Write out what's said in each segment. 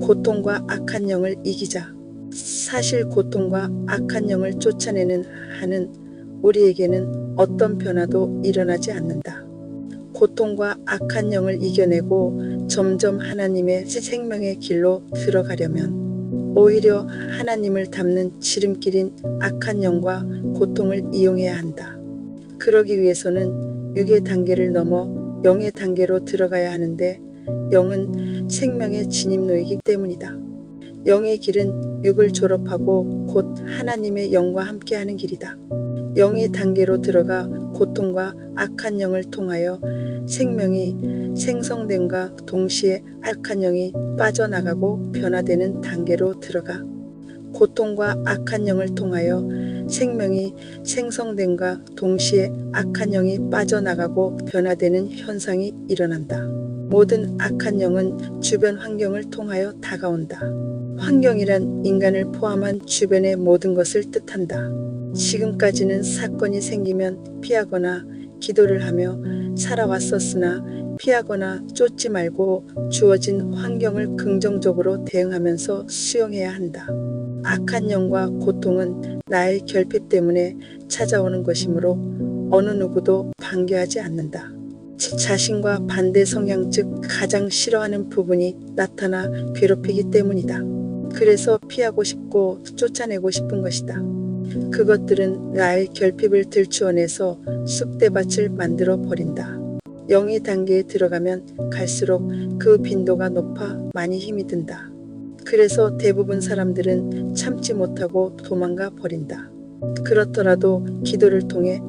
고통과 악한 영을 이기자. 사실 고통과 악한 영을 쫓아내는 한은 우리에게는 어떤 변화도 일어나지 않는다. 고통과 악한 영을 이겨내고 점점 하나님의 생명의 길로 들어가려면 오히려 하나님을 닮는 지름길인 악한 영과 고통을 이용해야 한다. 그러기 위해서는 육의 단계를 넘어 영의 단계로 들어가야 하는데 영은 생명의 진입로이기 때문이다. 영의 길은 육을 졸업하고 곧 하나님의 영과 함께하는 길이다. 영의 단계로 들어가 고통과 악한 영을 통하여 생명이 생성됨과 동시에 악한 영이 빠져나가고 변화되는 단계로 들어가 고통과 악한 영을 통하여 생명이 생성됨과 동시에 악한 영이 빠져나가고 변화되는 현상이 일어난다. 모든 악한 영은 주변 환경을 통하여 다가온다. 환경이란 인간을 포함한 주변의 모든 것을 뜻한다. 지금까지는 사건이 생기면 피하거나 기도를 하며 살아왔었으나 피하거나 쫓지 말고 주어진 환경을 긍정적으로 대응하면서 수용해야 한다. 악한 영과 고통은 나의 결핍 때문에 찾아오는 것이므로 어느 누구도 반겨하지 않는다. 자신과 반대 성향 즉 가장 싫어하는 부분이 나타나 괴롭히기 때문이다. 그래서 피하고 싶고 쫓아내고 싶은 것이다. 그것들은 나의 결핍을 들추어내서 쑥대밭을 만들어 버린다. 영의 단계에 들어가면 갈수록 그 빈도가 높아 많이 힘이 든다. 그래서 대부분 사람들은 참지 못하고 도망가 버린다. 그렇더라도 기도를 통해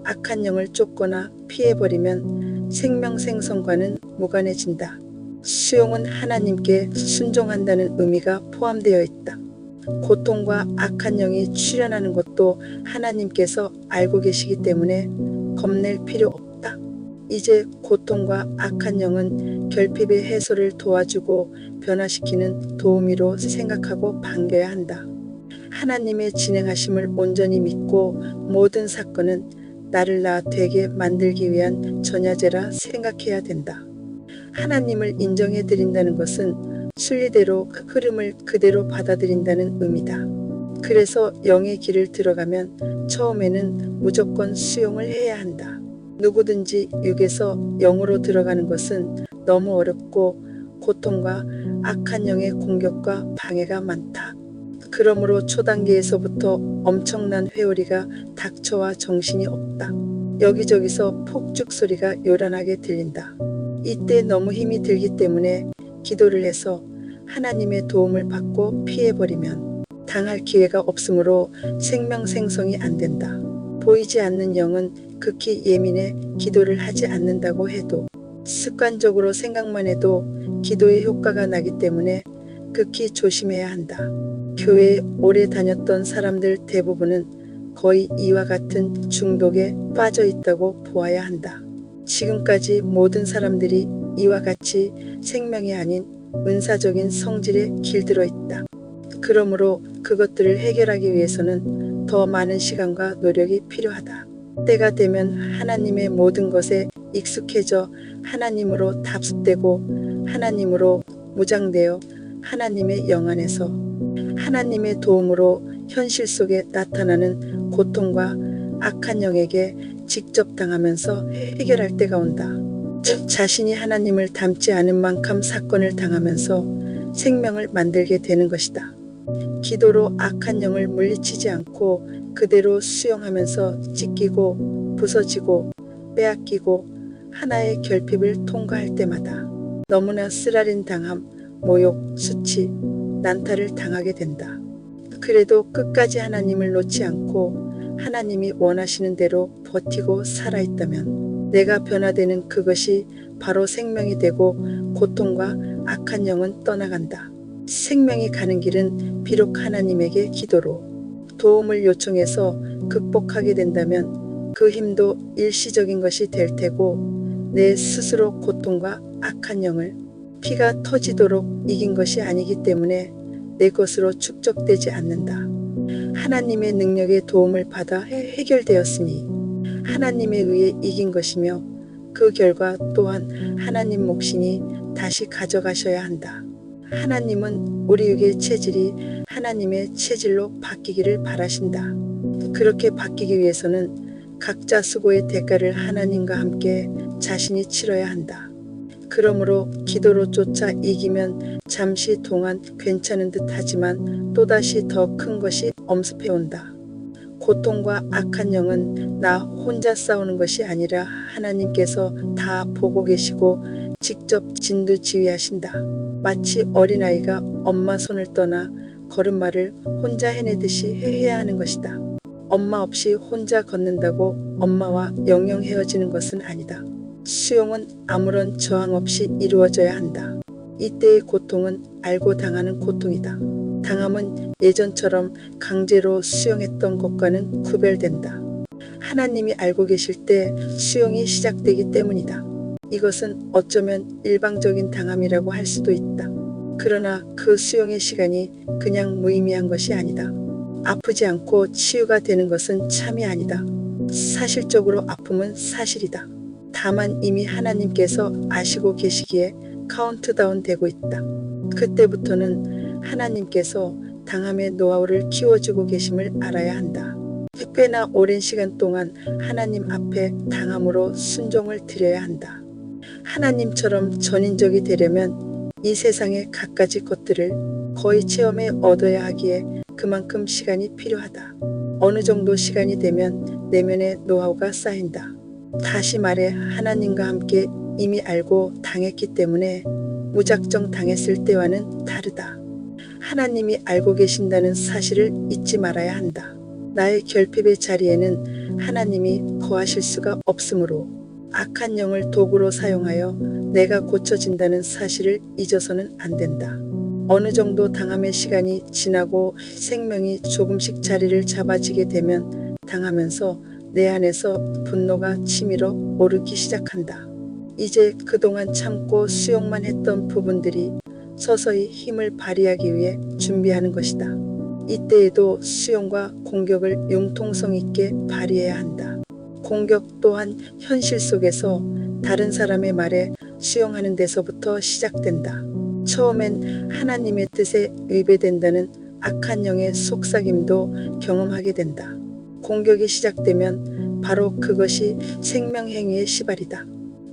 악한 영을 쫓거나 피해버리면 생명 생성과는 무관해진다. 수용은 하나님께 순종한다는 의미가 포함되어 있다. 고통과 악한 영이 출현하는 것도 하나님께서 알고 계시기 때문에 겁낼 필요 없다. 이제 고통과 악한 영은 결핍의 해소를 도와주고 변화시키는 도우미로 생각하고 반겨야 한다. 하나님의 진행하심을 온전히 믿고 모든 사건은 나를 나 되게 만들기 위한 전야제라 생각해야 된다. 하나님을 인정해 드린다는 것은 순리대로 흐름을 그대로 받아들인다는 의미다. 그래서 영의 길을 들어가면 처음에는 무조건 수용을 해야 한다. 누구든지 육에서 영으로 들어가는 것은 너무 어렵고 고통과 악한 영의 공격과 방해가 많다. 그러므로 초단계에서부터 엄청난 회오리가 닥쳐와 정신이 없다. 여기저기서 폭죽 소리가 요란하게 들린다. 이때 너무 힘이 들기 때문에 기도를 해서 하나님의 도움을 받고 피해버리면 당할 기회가 없으므로 생명 생성이 안 된다. 보이지 않는 영은 극히 예민해 기도를 하지 않는다고 해도 습관적으로 생각만 해도 기도의 효과가 나기 때문에 극히 조심해야 한다. 교회에 오래 다녔던 사람들 대부분은 거의 이와 같은 중독에 빠져 있다고 보아야 한다. 지금까지 모든 사람들이 이와 같이 생명이 아닌 은사적인 성질에 길들어 있다. 그러므로 그것들을 해결하기 위해서는 더 많은 시간과 노력이 필요하다. 때가 되면 하나님의 모든 것에 익숙해져 하나님으로 답습되고 하나님으로 무장되어 하나님의 영 안에서 하나님의 도움으로 현실 속에 나타나는 고통과 악한 영에게 직접 당하면서 해결할 때가 온다. 자신이 하나님을 닮지 않은 만큼 사건을 당하면서 생명을 만들게 되는 것이다. 기도로 악한 영을 물리치지 않고 그대로 수용하면서 찢기고 부서지고 빼앗기고 하나의 결핍을 통과할 때마다 너무나 쓰라린 당함, 모욕, 수치, 난타를 당하게 된다. 그래도 끝까지 하나님을 놓지 않고 하나님이 원하시는 대로 버티고 살아있다면 내가 변화되는 그것이 바로 생명이 되고 고통과 악한 영은 떠나간다. 생명이 가는 길은 비록 하나님에게 기도로 도움을 요청해서 극복하게 된다면 그 힘도 일시적인 것이 될 테고 내 스스로 고통과 악한 영을 피가 터지도록 이긴 것이 아니기 때문에 내 것으로 축적되지 않는다. 하나님의 능력의 도움을 받아 해결되었으니 하나님에 의해 이긴 것이며 그 결과 또한 하나님 몫이니 다시 가져가셔야 한다. 하나님은 우리 육의 체질이 하나님의 체질로 바뀌기를 바라신다. 그렇게 바뀌기 위해서는 각자 수고의 대가를 하나님과 함께 자신이 치러야 한다. 그러므로 기도로 쫓아 이기면 잠시 동안 괜찮은 듯 하지만 또다시 더 큰 것이 엄습해 온다. 고통과 악한 영은 나 혼자 싸우는 것이 아니라 하나님께서 다 보고 계시고 직접 진두지휘하신다. 마치 어린아이가 엄마 손을 떠나 걸음마를 혼자 해내듯이 해야 하는 것이다. 엄마 없이 혼자 걷는다고 엄마와 영영 헤어지는 것은 아니다. 수용은 아무런 저항 없이 이루어져야 한다. 이때의 고통은 알고 당하는 고통이다. 당함은 예전처럼 강제로 수용했던 것과는 구별된다. 하나님이 알고 계실 때 수용이 시작되기 때문이다. 이것은 어쩌면 일방적인 당함이라고 할 수도 있다. 그러나 그 수용의 시간이 그냥 무의미한 것이 아니다. 아프지 않고 치유가 되는 것은 참이 아니다. 사실적으로 아픔은 사실이다. 다만 이미 하나님께서 아시고 계시기에 카운트다운 되고 있다. 그때부터는 하나님께서 당함의 노하우를 키워주고 계심을 알아야 한다. 꽤나 오랜 시간 동안 하나님 앞에 당함으로 순종을 드려야 한다. 하나님처럼 전인적이 되려면 이 세상의 갖가지 것들을 거의 체험해 얻어야 하기에 그만큼 시간이 필요하다. 어느 정도 시간이 되면 내면의 노하우가 쌓인다. 다시 말해 하나님과 함께 이미 알고 당했기 때문에 무작정 당했을 때와는 다르다. 하나님이 알고 계신다는 사실을 잊지 말아야 한다. 나의 결핍의 자리에는 하나님이 거하실 수가 없으므로 악한 영을 도구로 사용하여 내가 고쳐진다는 사실을 잊어서는 안 된다. 어느 정도 당함의 시간이 지나고 생명이 조금씩 자리를 잡아지게 되면 당하면서 내 안에서 분노가 치밀어 오르기 시작한다. 이제 그동안 참고 수용만 했던 부분들이 서서히 힘을 발휘하기 위해 준비하는 것이다. 이때에도 수용과 공격을 융통성 있게 발휘해야 한다. 공격 또한 현실 속에서 다른 사람의 말에 수용하는 데서부터 시작된다. 처음엔 하나님의 뜻에 위배된다는 악한 영의 속삭임도 경험하게 된다. 공격이 시작되면 바로 그것이 생명행위의 시발이다.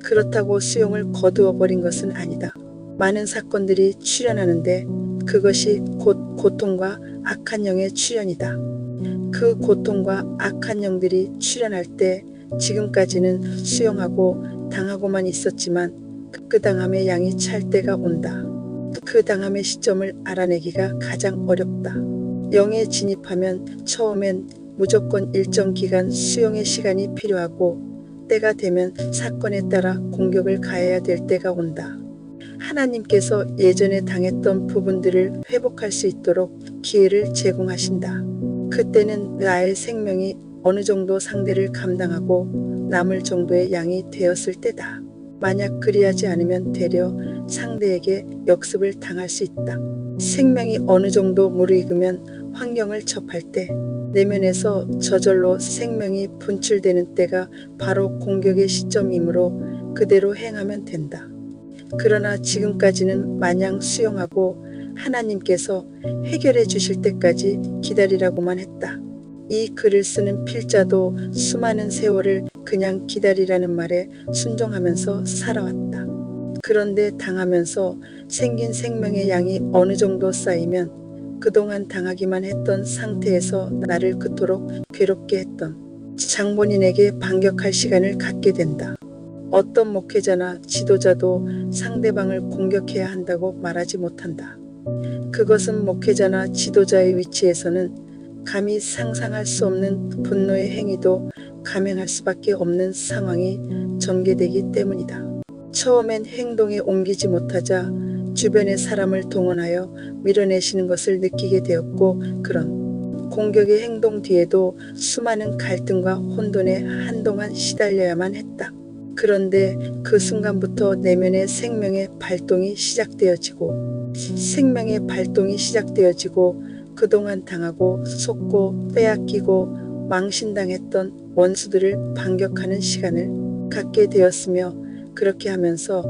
그렇다고 수용을 거두어 버린 것은 아니다. 많은 사건들이 출현하는데 그것이 곧 고통과 악한 영의 출현이다. 그 고통과 악한 영들이 출현할 때 지금까지는 수용하고 당하고만 있었지만 그 당함의 양이 찰 때가 온다. 그 당함의 시점을 알아내기가 가장 어렵다. 영에 진입하면 처음엔 무조건 일정 기간 수용의 시간이 필요하고 때가 되면 사건에 따라 공격을 가해야 될 때가 온다. 하나님께서 예전에 당했던 부분들을 회복할 수 있도록 기회를 제공하신다. 그때는 나의 생명이 어느 정도 상대를 감당하고 남을 정도의 양이 되었을 때다. 만약 그리하지 않으면 되려 상대에게 역습을 당할 수 있다. 생명이 어느 정도 무르익으면 환경을 접할 때 내면에서 저절로 생명이 분출되는 때가 바로 공격의 시점이므로 그대로 행하면 된다. 그러나 지금까지는 마냥 수용하고 하나님께서 해결해 주실 때까지 기다리라고만 했다. 이 글을 쓰는 필자도 수많은 세월을 그냥 기다리라는 말에 순종하면서 살아왔다. 그런데 당하면서 생긴 생명의 양이 어느 정도 쌓이면 그동안 당하기만 했던 상태에서 나를 그토록 괴롭게 했던 장본인에게 반격할 시간을 갖게 된다. 어떤 목회자나 지도자도 상대방을 공격해야 한다고 말하지 못한다. 그것은 목회자나 지도자의 위치에서는 감히 상상할 수 없는 분노의 행위도 감행할 수밖에 없는 상황이 전개되기 때문이다. 처음엔 행동에 옮기지 못하자 주변의 사람을 동원하여 밀어내시는 것을 느끼게 되었고 그런 공격의 행동 뒤에도 수많은 갈등과 혼돈에 한동안 시달려야만 했다. 그런데 그 순간부터 내면의 생명의 발동이 시작되어지고 그동안 당하고 속고 빼앗기고 망신당했던 원수들을 반격하는 시간을 갖게 되었으며 그렇게 하면서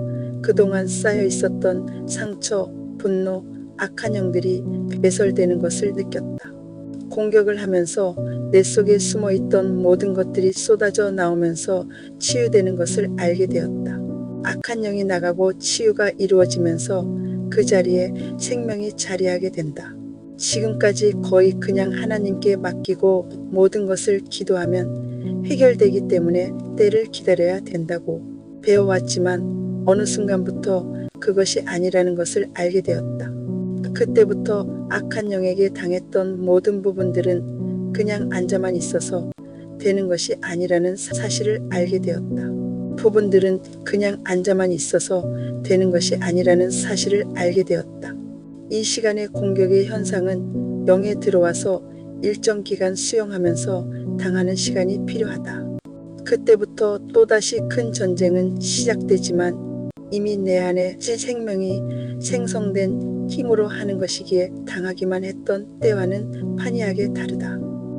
그동안 쌓여 있었던 상처, 분노, 악한 영들이 배설되는 것을 느꼈다. 공격을 하면서 내 속에 숨어있던 모든 것들이 쏟아져 나오면서 치유되는 것을 알게 되었다. 악한 영이 나가고 치유가 이루어지면서 그 자리에 생명이 자리하게 된다. 지금까지 거의 그냥 하나님께 맡기고 모든 것을 기도하면 해결되기 때문에 때를 기다려야 된다고 배워왔지만 어느 순간부터 그것이 아니라는 것을 알게 되었다. 그때부터 악한 영에게 당했던 모든 부분들은 그냥 앉아만 있어서 되는 것이 아니라는 사실을 알게 되었다. 부분들은 그냥 앉아만 있어서 되는 것이 아니라는 사실을 알게 되었다. 이 시간의 공격의 현상은 영에 들어와서 일정 기간 수용하면서 당하는 시간이 필요하다. 그때부터 또다시 큰 전쟁은 시작되지만 이미 내 안에 생명이 생성된 힘으로 하는 것이기에 당하기만 했던 때와는 판이하게 다르다.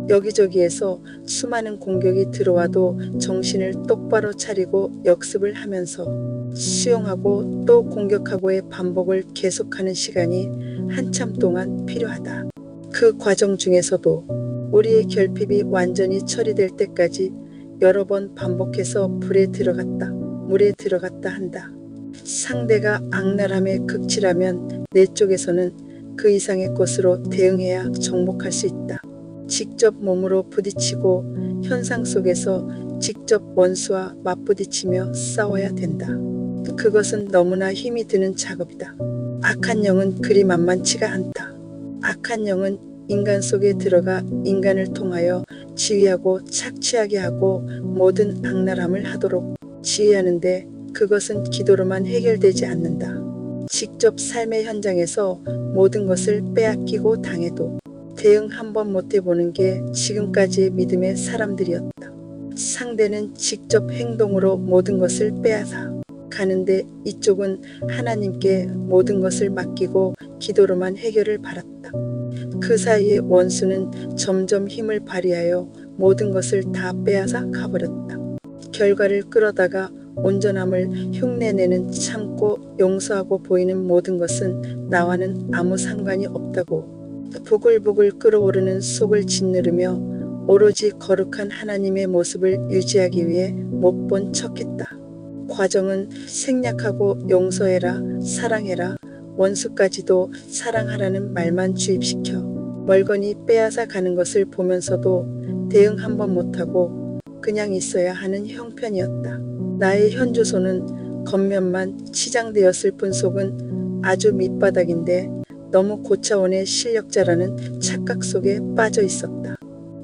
여기저기에서 수많은 공격이 들어와도 정신을 똑바로 차리고 역습을 하면서 수용하고 또 공격하고의 반복을 계속하는 시간이 한참 동안 필요하다. 그 과정 중에서도 우리의 결핍이 완전히 처리될 때까지 여러 번 반복해서 불에 들어갔다, 물에 들어갔다 한다. 상대가 악랄함에 극치라면 내 쪽에서는 그 이상의 것으로 대응해야 정복할 수 있다. 직접 몸으로 부딪히고 현상 속에서 직접 원수와 맞부딪히며 싸워야 된다. 그것은 너무나 힘이 드는 작업이다. 악한 영은 그리 만만치가 않다. 악한 영은 인간 속에 들어가 인간을 통하여 지휘하고 착취하게 하고 모든 악랄함을 하도록 지휘하는데 그것은 기도로만 해결되지 않는다. 직접 삶의 현장에서 모든 것을 빼앗기고 당해도 대응 한번 못해보는 게 지금까지의 믿음의 사람들이었다. 상대는 직접 행동으로 모든 것을 빼앗아 가는데 이쪽은 하나님께 모든 것을 맡기고 기도로만 해결을 바랐다. 그 사이에 원수는 점점 힘을 발휘하여 모든 것을 다 빼앗아 가버렸다. 결과를 끌어다가 온전함을 흉내내는 참고 용서하고 보이는 모든 것은 나와는 아무 상관이 없다고 부글부글 끓어오르는 속을 짓누르며 오로지 거룩한 하나님의 모습을 유지하기 위해 못 본 척했다. 과정은 생략하고 용서해라, 사랑해라, 원수까지도 사랑하라는 말만 주입시켜 멀거니 빼앗아 가는 것을 보면서도 대응 한번 못하고 그냥 있어야 하는 형편이었다. 나의 현주소는 겉면만 치장되었을 뿐 속은 아주 밑바닥인데 너무 고차원의 실력자라는 착각 속에 빠져 있었다.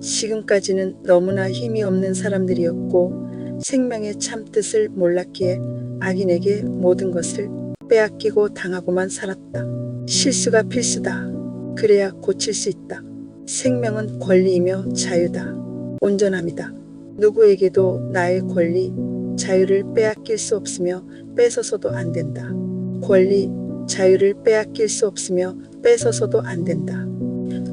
지금까지는 너무나 힘이 없는 사람들이었고 생명의 참뜻을 몰랐기에 악인에게 모든 것을 빼앗기고 당하고만 살았다. 실수가 필수다. 그래야 고칠 수 있다. 생명은 권리이며 자유다. 온전함이다. 누구에게도 나의 권리, 자유를 빼앗길 수 없으며 뺏어서도 안 된다. 권리, 자유를 빼앗길 수 없으며 뺏어서도 안 된다.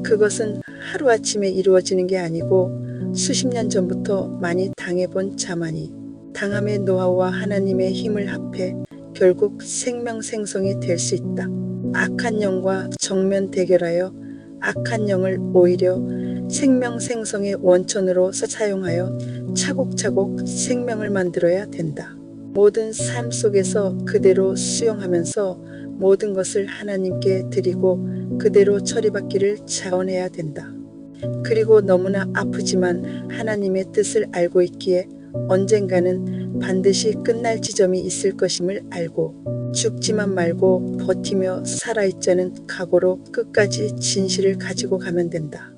그것은 하루아침에 이루어지는 게 아니고 수십 년 전부터 많이 당해본 자만이 당함의 노하우와 하나님의 힘을 합해 결국 생명 생성이 될 수 있다. 악한 영과 정면 대결하여 악한 영을 오히려 생명 생성의 원천으로 사용하여 차곡차곡 생명을 만들어야 된다. 모든 삶 속에서 그대로 수용하면서 모든 것을 하나님께 드리고 그대로 처리받기를 자원해야 된다. 그리고 너무나 아프지만 하나님의 뜻을 알고 있기에 언젠가는 반드시 끝날 지점이 있을 것임을 알고 죽지만 말고 버티며 살아있자는 각오로 끝까지 진실을 가지고 가면 된다.